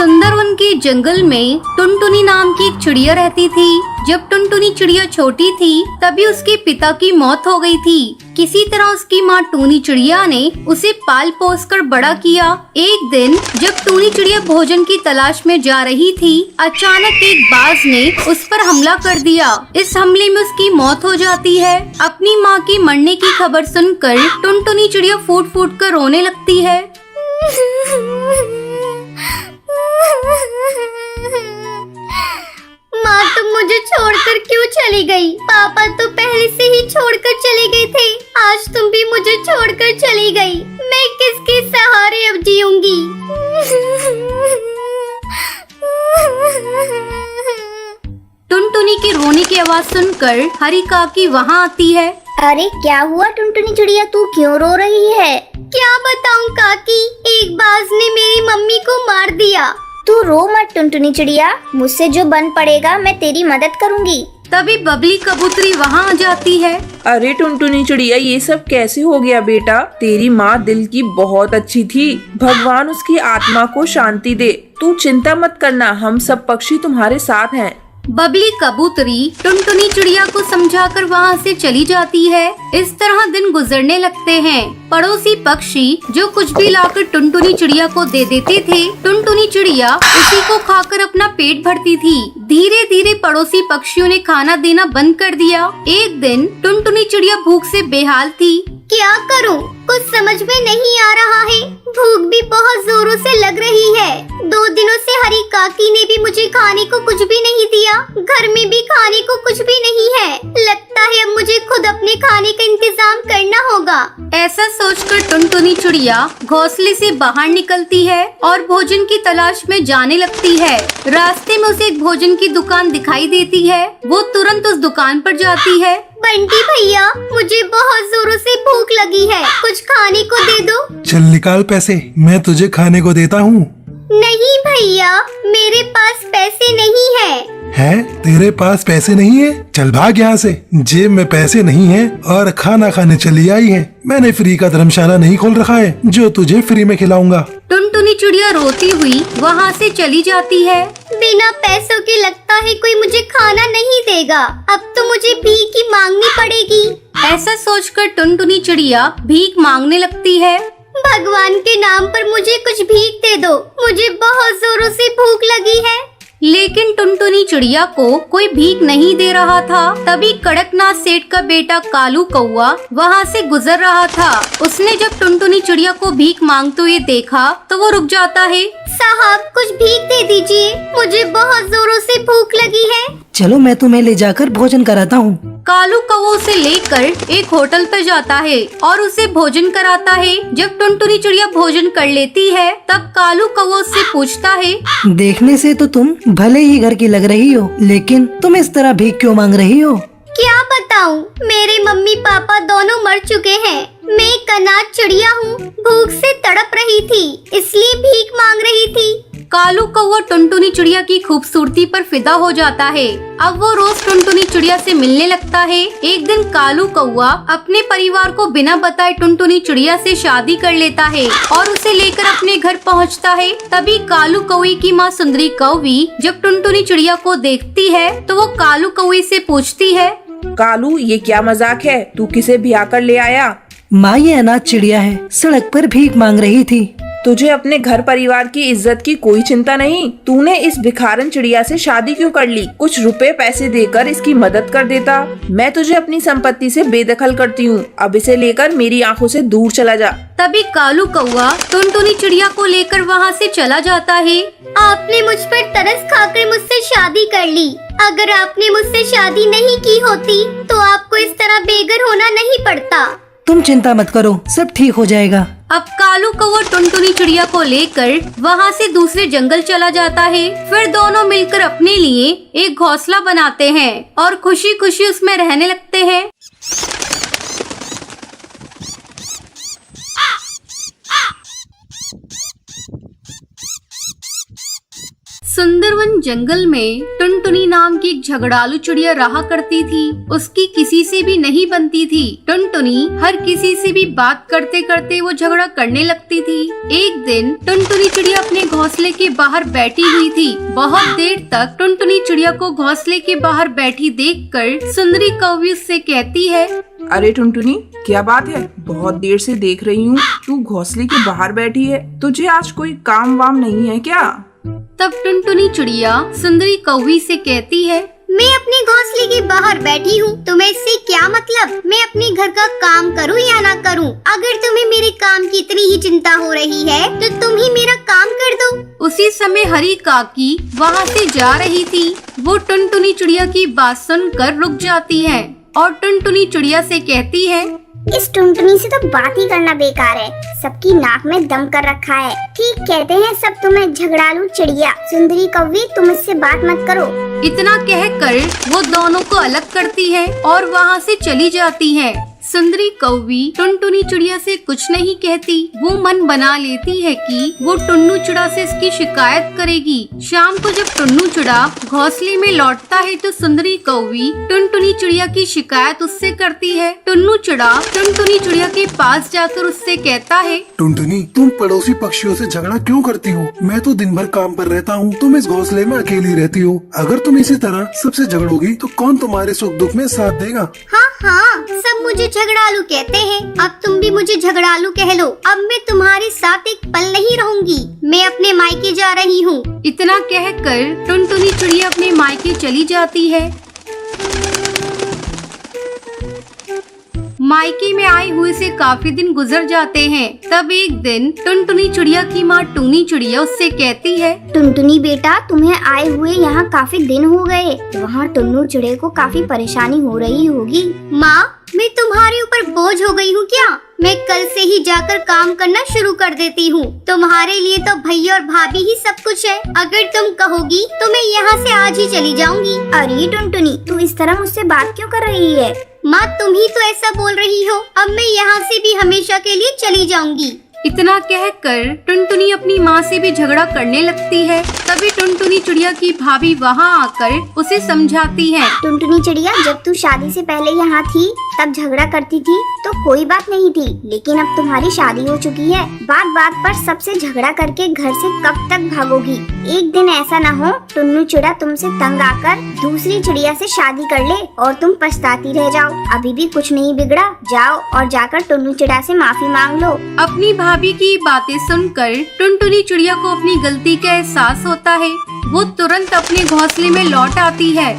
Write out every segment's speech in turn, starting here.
सुंदरवन के जंगल में टुनटुनी नाम की एक चिड़िया रहती थी। जब टुनटुनी चिड़िया छोटी थी तभी उसके पिता की मौत हो गई थी। किसी तरह उसकी माँ टूनी चिड़िया ने उसे पाल पोस कर बड़ा किया। एक दिन जब टूनी चिड़िया भोजन की तलाश में जा रही थी, अचानक एक बाज ने उस पर हमला कर दिया। इस हमले में उसकी मौत हो जाती है। अपनी माँ की मरने की खबर सुनकर टुनटुनी चिड़िया फूट फूट कर रोने लगती है। माँ तुम मुझे छोड़कर क्यों चली गई? पापा तो पहले से ही छोड़कर चले गए थे। आज तुम भी मुझे छोड़कर चली गई। मैं किसके सहारे अब जीऊंगी? टुनटुनी के रोने की आवाज सुनकर हरी काकी वहाँ आती है। अरे क्या हुआ टुनटुनी चिड़िया, तू क्यों रो रही है? क्या बताऊं काकी, एक बाज ने मेरी मम्मी को मार दिया। तू रो मत टुनटुनी चिड़िया, मुझसे जो बन पड़ेगा मैं तेरी मदद करूंगी। तभी बबली कबूतरी वहाँ आ जाती है। अरे टुनटुनी चिड़िया, ये सब कैसे हो गया बेटा? तेरी माँ दिल की बहुत अच्छी थी, भगवान उसकी आत्मा को शांति दे। तू चिंता मत करना, हम सब पक्षी तुम्हारे साथ हैं। बबली कबूतरी टुनटुनी चिड़िया को समझाकर वहाँ से चली जाती है। इस तरह दिन गुजरने लगते हैं। पड़ोसी पक्षी जो कुछ भी लाकर टुनटुनी चिड़िया को दे देते थे, टुनटुनी चिड़िया उसी को खाकर अपना पेट भरती थी। धीरे धीरे पड़ोसी पक्षियों ने खाना देना बंद कर दिया। एक दिन टुनटुनी चिड़िया भूख से बेहाल थी। क्या करूं? कुछ समझ में नहीं आ रहा है। भूख भी बहुत जोरों से लग रही है। 2 दिनों से हरी काकी ने भी मुझे खाने को कुछ भी नहीं दिया। घर में भी खाने को कुछ भी नहीं है। लगता है अब मुझे खुद अपने खाने का इंतजाम करना होगा। ऐसा सोचकर टुनटुनी चिड़िया घोंसले से बाहर निकलती है और भोजन की तलाश में जाने लगती है। रास्ते में उसे एक भोजन की दुकान दिखाई देती है। वो तुरंत उस दुकान पर जाती है। बंटी भैया, मुझे बहुत जोरों से भूख लगी है, कुछ खाने को दे दो। चल निकाल पैसे, मैं तुझे खाने को देता हूँ। नहीं भैया, मेरे पास पैसे नहीं है। है? तेरे पास पैसे नहीं है? चल भाग यहाँ से। जेब में पैसे नहीं है और खाना खाने चली आई है। मैंने फ्री का धर्मशाला नहीं खोल रखा है जो तुझे फ्री में खिलाऊंगा। टुनटुनी चिड़िया रोती हुई वहाँ से चली जाती है। बिना पैसों के लगता है कोई मुझे खाना नहीं देगा। अब तो मुझे भीख ही मांगनी पड़ेगी। ऐसा सोचकर टुनटुनी चिड़िया भीख मांगने लगती है। भगवान के नाम पर मुझे कुछ भीख दे दो, मुझे बहुत जोरों से भूख लगी है। लेकिन टुनटुनी चिड़िया को कोई भीख नहीं दे रहा था। तभी कड़कनाथ सेठ का बेटा कालू कौआ वहाँ से गुजर रहा था। उसने जब टुनटुनी चिड़िया को भीख मांगते हुए देखा तो वो रुक जाता है। साहब कुछ भीख दे दीजिए, मुझे बहुत जोरों से भूख लगी है। चलो मैं तुम्हें ले जाकर भोजन कराता हूँ। कालू कौवा उसे लेकर एक होटल पर जाता है और उसे भोजन कराता है। जब टुनटुनी चिड़िया भोजन कर लेती है तब कालू कौवा उससे पूछता है, देखने से तो तुम भले ही घर की लग रही हो, लेकिन तुम इस तरह भीख क्यों मांग रही हो? क्या बताऊं, मेरे मम्मी पापा दोनों मर चुके हैं। मैं एक अनाथ चिड़िया हूँ, भूख से तड़प रही थी, इसलिए भीख मांग रही थी। कालू कौवा टुनटुनी चिड़िया की खूबसूरती पर फिदा हो जाता है। अब वो रोज टुनटुनी चिड़िया से मिलने लगता है। एक दिन कालू कौवा अपने परिवार को बिना बताए टुनटुनी चिड़िया से शादी कर लेता है और उसे लेकर अपने घर पहुंचता है। तभी कालू कौवे की माँ सुंदरी कौवी जब टुनटुनी चिड़िया को देखती है तो वो कालू कौवे से पूछती है, कालू ये क्या मजाक है? तू किसे ब्याह कर ले आया? माँ ये अनाथ चिड़िया है, सड़क पर भीख मांग रही थी। तुझे अपने घर परिवार की इज्जत की कोई चिंता नहीं? तूने इस भिखारन चिड़िया से शादी क्यों कर ली? कुछ रुपए पैसे देकर इसकी मदद कर देता। मैं तुझे अपनी संपत्ति से बेदखल करती हूँ। अब इसे लेकर मेरी आंखों से दूर चला जा। तभी कालू कौवा टुनटुनी चिड़िया को लेकर वहाँ से चला जाता है। आपने मुझ पर तरस खाकर मुझसे शादी कर ली। अगर आपने मुझसे शादी नहीं की होती तो आपको इस तरह बेघर होना नहीं पड़ता। तुम चिंता मत करो, सब ठीक हो जाएगा। अब कालू कौवा टुनटुनी चिड़िया को लेकर वहाँ से दूसरे जंगल चला जाता है। फिर दोनों मिलकर अपने लिए एक घोंसला बनाते हैं और खुशी खुशी उसमें रहने लगते हैं। सुंदरवन सुंदरवन जंगल में टुनटुनी नाम की एक झगड़ालू चिड़िया रहा करती थी। उसकी किसी से भी नहीं बनती थी। टुनटुनी हर किसी से भी बात करते करते वो झगड़ा करने लगती थी। एक दिन टुनटुनी चिड़िया अपने घोंसले के बाहर बैठी हुई थी। बहुत देर तक टुनटुनी चिड़िया को घोंसले के बाहर बैठी देखकर सुंदरी कौवी उससे कहती है, अरे टुनटुनी, क्या बात है? बहुत देर से देख रही हूँ तू घोंसले के बाहर बैठी है। तुझे आज कोई काम वाम नहीं है क्या? तब टुनटुनी चिड़िया सुंदरी कौवी से कहती है, मैं अपने घोंसले के बाहर बैठी हूँ, तुम्हें इससे क्या मतलब? मैं अपने घर का काम करूँ या ना करूँ? अगर तुम्हें मेरे काम की इतनी ही चिंता हो रही है तो तुम ही मेरा काम कर दो। उसी समय हरी काकी वहाँ से जा रही थी। वो टुनटुनी चिड़िया की बात सुनकर रुक जाती है और टुनटुनी चिड़िया से कहती है, इस टुनटुनी से तो बात ही करना बेकार है, सबकी नाक में दम कर रखा है। ठीक कहते हैं सब तुम्हें झगड़ालू चिड़िया। सुंदरी कौवी, तुम इससे बात मत करो। इतना कहकर वो दोनों को अलग करती है और वहाँ से चली जाती है। सुंदरी कौवी टुनटुनी चिड़िया से कुछ नहीं कहती। वो मन बना लेती है कि वो टुन्नू चिड़ा से इसकी शिकायत करेगी। शाम को जब टुन्नू चिड़ा घोंसले में लौटता है तो सुंदरी कौवी टुनटुनी चिड़िया की शिकायत उससे करती है। टुन्नू चिड़ा टुनटुनी चिड़िया के पास जाकर उससे कहता है, टुनटुनी, तुम पड़ोसी पक्षियों से झगड़ा क्यों करती हो? मैं तो दिन भर काम पर रहता हूँ, तुम इस घोंसले में अकेली रहती हो। अगर तुम इसी तरह सबसे झगड़ोगी तो कौन तुम्हारे सुख दुख में साथ देगा? हाँ, सब मुझे झगड़ालू कहते हैं। अब तुम भी मुझे झगड़ालू कह लो। अब मैं तुम्हारे साथ एक पल नहीं रहूंगी। मैं अपने मायके जा रही हूँ। इतना कहकर टुनटुनी चिड़िया अपने मायके चली जाती है। मायके में आए हुए से काफी दिन गुजर जाते हैं। तब एक दिन टुनटुनी चिड़िया की माँ टूनी चिड़िया उससे कहती है, टुनटुनी बेटा, तुम्हें आए हुए यहाँ काफी दिन हो गए। वहाँ टुन्नू चिड़े को काफी परेशानी हो रही होगी। माँ, मैं तुम्हारे ऊपर बोझ हो गई हूँ क्या? मैं कल से ही जाकर काम करना शुरू कर देती हूँ। तुम्हारे लिए तो भैया और भाभी ही सब कुछ है। अगर तुम कहोगी तो मैं यहाँ से आज ही चली जाऊंगी। अरे टुनटुनी, तू इस तरह मुझसे बात क्यों कर रही है? माँ, तुम ही तो ऐसा बोल रही हो। अब मैं यहाँ से भी हमेशा के लिए चली जाऊंगी। इतना कहकर टुनटुनी अपनी माँ से भी झगड़ा करने लगती है। तभी टुनटुनी चिड़िया की भाभी वहाँ आकर उसे समझाती है। टुनटुनी चिड़िया, जब तू शादी से पहले यहाँ थी तब झगड़ा करती थी तो कोई बात नहीं थी, लेकिन अब तुम्हारी शादी हो चुकी है। बात बात पर सबसे झगड़ा करके घर से कब तक भागोगी? एक दिन ऐसा न हो टुन्नू चिड़ा तुमसे तंग आकर दूसरी चिड़िया से शादी कर ले और तुम पछताती रह जाओ। अभी भी कुछ नहीं बिगड़ा, जाओ और जाकर टुन्नू चिड़ा से माफी मांग लो। अपनी भाभी की बातें सुनकर टुनटुनी चिड़िया को अपनी गलती का एहसास होता है। वो तुरंत अपने घोंसले में लौट आती है।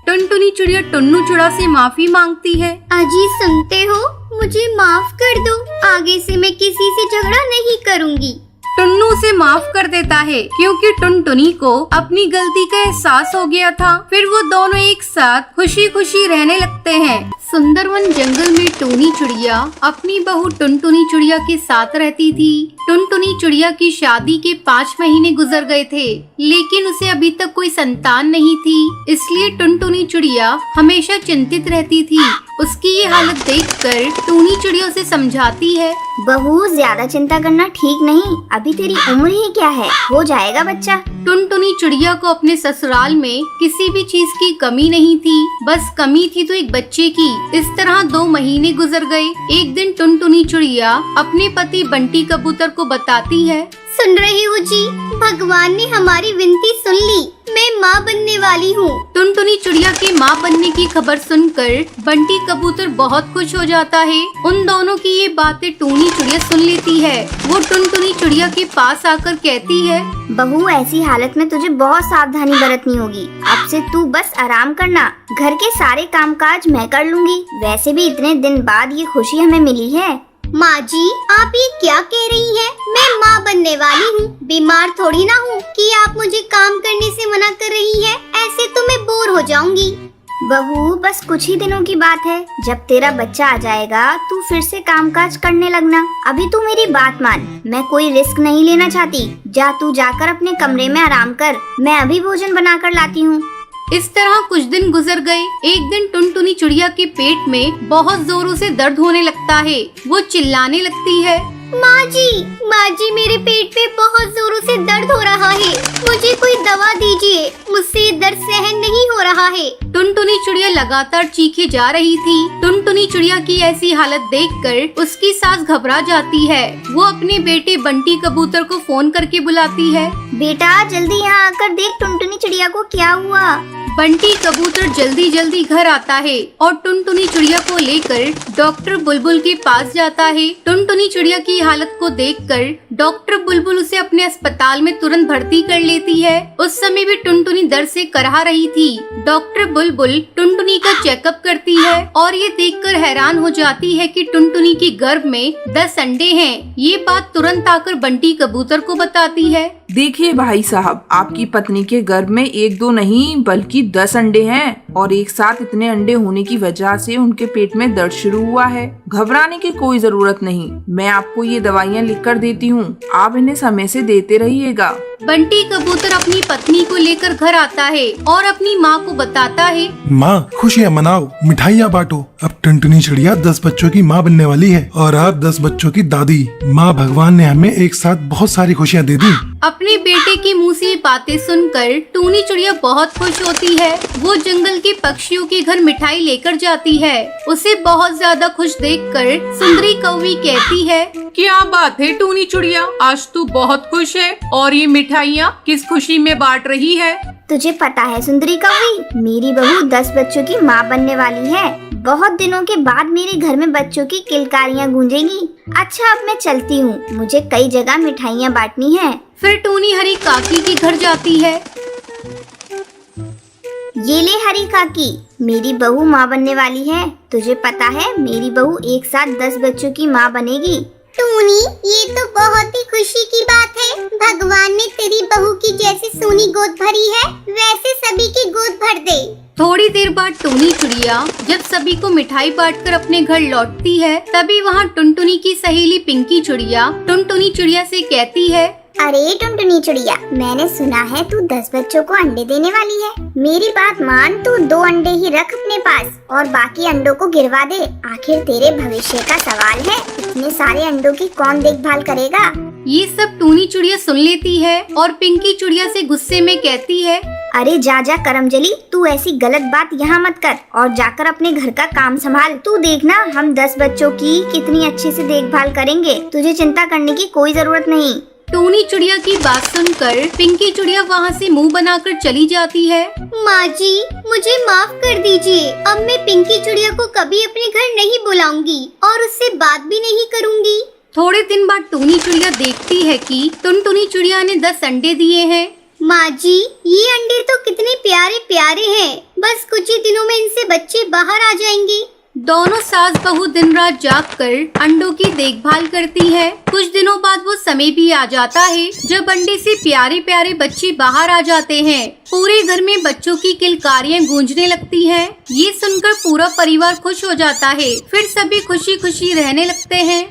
टुनटुनी चिड़िया टुन्नू चिड़ा से माफी मांगती है। अजी, सुनते हो? मुझे माफ कर दो। आगे से मैं किसी से झगड़ा नहीं करूँगी। टुन्नू उसे माफ कर देता है क्योंकि टुनटुनी को अपनी गलती का एहसास हो गया था। फिर वो दोनों एक साथ खुशी खुशी रहने लगते हैं। सुंदरवन जंगल में टूनी चिड़िया अपनी बहू टुनटुनी चिड़िया के साथ रहती थी। टुनटुनी चिड़िया की शादी के 5 महीने गुजर गए थे, लेकिन उसे अभी तक कोई संतान नहीं थी। इसलिए टुनटुनी चिड़िया हमेशा चिंतित रहती थी। उसकी ये हालत देखकर टूनी चिड़िया उसे समझाती है, बहू, ज्यादा चिंता करना ठीक नहीं। अभी तेरी उम्र ही क्या है, हो जाएगा बच्चा। टुनटुनी चिड़िया को अपने ससुराल में किसी भी चीज की कमी नहीं थी, बस कमी थी तो एक बच्चे की। इस तरह 2 महीने गुजर गए। एक दिन टुनटुनी चिड़िया अपने पति बंटी कबूतर को बताती है, सुन रही हो जी, भगवान ने हमारी विनती सुन ली। मैं माँ बनने वाली हूँ। टुनटुनी चिड़िया के माँ बनने की खबर सुनकर बंटी कबूतर बहुत खुश हो जाता है। उन दोनों की ये बातें टूनी चिड़िया सुन लेती है। वो टुनटुनी चिड़िया के पास आकर कहती है, बहू, ऐसी हालत में तुझे बहुत सावधानी बरतनी होगी। अब से तू बस आराम करना, घर के सारे कामकाज मैं कर लूंगी। वैसे भी इतने दिन बाद ये खुशी हमें मिली है। माँ जी, आप ये क्या कह रही हैं? मैं माँ बनने वाली हूँ, बीमार थोड़ी ना हूँ कि आप मुझे काम करने से मना कर रही हैं। ऐसे तो मैं बोर हो जाऊंगी। बहू, बस कुछ ही दिनों की बात है। जब तेरा बच्चा आ जाएगा तू फिर से कामकाज करने लगना। अभी तू मेरी बात मान, मैं कोई रिस्क नहीं लेना चाहती। जा, तू जाकर अपने कमरे में आराम कर, मैं अभी भोजन बनाकर लाती हूँ। इस तरह कुछ दिन गुजर गए। एक दिन टुनटुनी चिड़िया के पेट में बहुत जोरों से दर्द होने लगता है। वो चिल्लाने लगती है, माँ जी मेरे पेट पे बहुत जोरों से दर्द हो रहा है, मुझे कोई दवा दीजिए, मुझसे ये दर्द सहन नहीं हो रहा है। टुनटुनी चिड़िया लगातार चीखे जा रही थी। टुनटुनी चिड़िया की ऐसी हालत देखकर उसकी सास घबरा जाती है। वो अपने बेटे बंटी कबूतर को फोन करके बुलाती है। बेटा जल्दी यहाँ आकर देख टुनटुनी चिड़िया को क्या हुआ। बंटी कबूतर जल्दी जल्दी घर आता है और टुनटुनी चिड़िया को लेकर डॉक्टर बुलबुल के पास जाता है। टुनटुनी चिड़िया की हालत को देखकर डॉक्टर बुलबुल उसे अपने अस्पताल में तुरंत भर्ती कर लेती है। उस समय भी टुनटुनी दर्द से करहा रही थी। डॉक्टर बुलबुल टुनटुनी का चेकअप करती है और ये देखकर हैरान हो जाती है कि टुनटुनी के गर्भ में 10 अंडे हैं। ये बात तुरंत आकर बंटी कबूतर को बताती है। देखिए भाई साहब, आपकी पत्नी के गर्भ में 1-2 नहीं बल्कि 10 अंडे हैं और एक साथ इतने अंडे होने की वजह से उनके पेट में दर्द शुरू हुआ है। घबराने की कोई जरूरत नहीं, मैं आपको ये दवाइयाँ लिख कर देती हूँ, आप इन्हें समय से देते रहिएगा। बंटी कबूतर अपनी पत्नी को लेकर घर आता है और अपनी माँ को बताता है। माँ खुशियाँ मनाओ, मिठाइयाँ बांटो, अब टुनटुनी चिड़िया 10 बच्चों की माँ बनने वाली है और आप 10 बच्चों की दादी। माँ भगवान ने हमें एक साथ बहुत सारी खुशियाँ दे दी। अपने बेटे के मुंह से ये बातें सुनकर टूनी चिड़िया बहुत खुश होती है। वो जंगल के पक्षियों के घर मिठाई लेकर जाती है। उसे बहुत ज्यादा खुश देखकर सुंदरी कौवी कहती है, क्या बात है टूनी चिड़िया, आज तू बहुत खुश है और ये मिठाइयाँ किस खुशी में बांट रही है? तुझे पता है सुंदरी कौवी, मेरी बहू 10 बच्चों की माँ बनने वाली है। बहुत दिनों के बाद मेरे घर में बच्चों की किलकारियाँ गूंजेंगी। अच्छा अब मैं चलती हूँ, मुझे कई जगह मिठाइयाँ बांटनी है। फिर टूनी हरी काकी के घर जाती है। ये ले हरी काकी, मेरी बहू माँ बनने वाली है। तुझे पता है मेरी बहू एक साथ 10 बच्चों की माँ बनेगी। टूनी ये तो बहुत ही खुशी की बात है। भगवान ने तेरी बहू की जैसी सोनी गोद भरी है वैसे सभी की गोद भर दे। थोड़ी देर बाद टूनी चिड़िया जब सभी को मिठाई बांटकर अपने घर लौटती है, तभी वहाँ टुनटुनी की सहेली पिंकी चिड़िया टुनटुनी चिड़िया से कहती है, अरे टुनटुनी चिड़िया, मैंने सुना है तू 10 बच्चों को अंडे देने वाली है। मेरी बात मान, तू 2 अंडे ही रख अपने पास और बाकी अंडों को गिरवा दे। आखिर तेरे भविष्य का सवाल है, इतने सारे अंडों की कौन देखभाल करेगा। ये सब टूनी चिड़िया सुन लेती है और पिंकी चिड़िया से गुस्से में कहती है, अरे जा जा करमजली, तू ऐसी गलत बात यहाँ मत कर और जाकर अपने घर का काम संभाल। तू देखना हम 10 बच्चों की कितनी अच्छे से देखभाल करेंगे, तुझे चिंता करने की कोई जरूरत नहीं। टूनी चिड़िया की बात सुनकर पिंकी चिड़िया वहाँ से मुंह बनाकर चली जाती है। माँ जी मुझे माफ कर दीजिए, अब मैं पिंकी चिड़िया को कभी अपने घर नहीं बुलाऊंगी और उससे बात भी नहीं करूँगी। थोड़े दिन बाद टूनी चिड़िया देखती है कि टुनटुनी चिड़िया ने 10 अंडे दिए हैं। माँ जी ये अंडे तो कितने प्यारे प्यारे हैं, बस कुछ ही दिनों में इनसे बच्चे बाहर आ जाएंगे। दोनों सास बहू दिन रात जागकर अंडों की देखभाल करती है। कुछ दिनों बाद वो समय भी आ जाता है जब अंडे से प्यारे प्यारे बच्चे बाहर आ जाते हैं। पूरे घर में बच्चों की किलकारियाँ गूंजने लगती हैं। ये सुनकर पूरा परिवार खुश हो जाता है। फिर सभी खुशी खुशी रहने लगते हैं।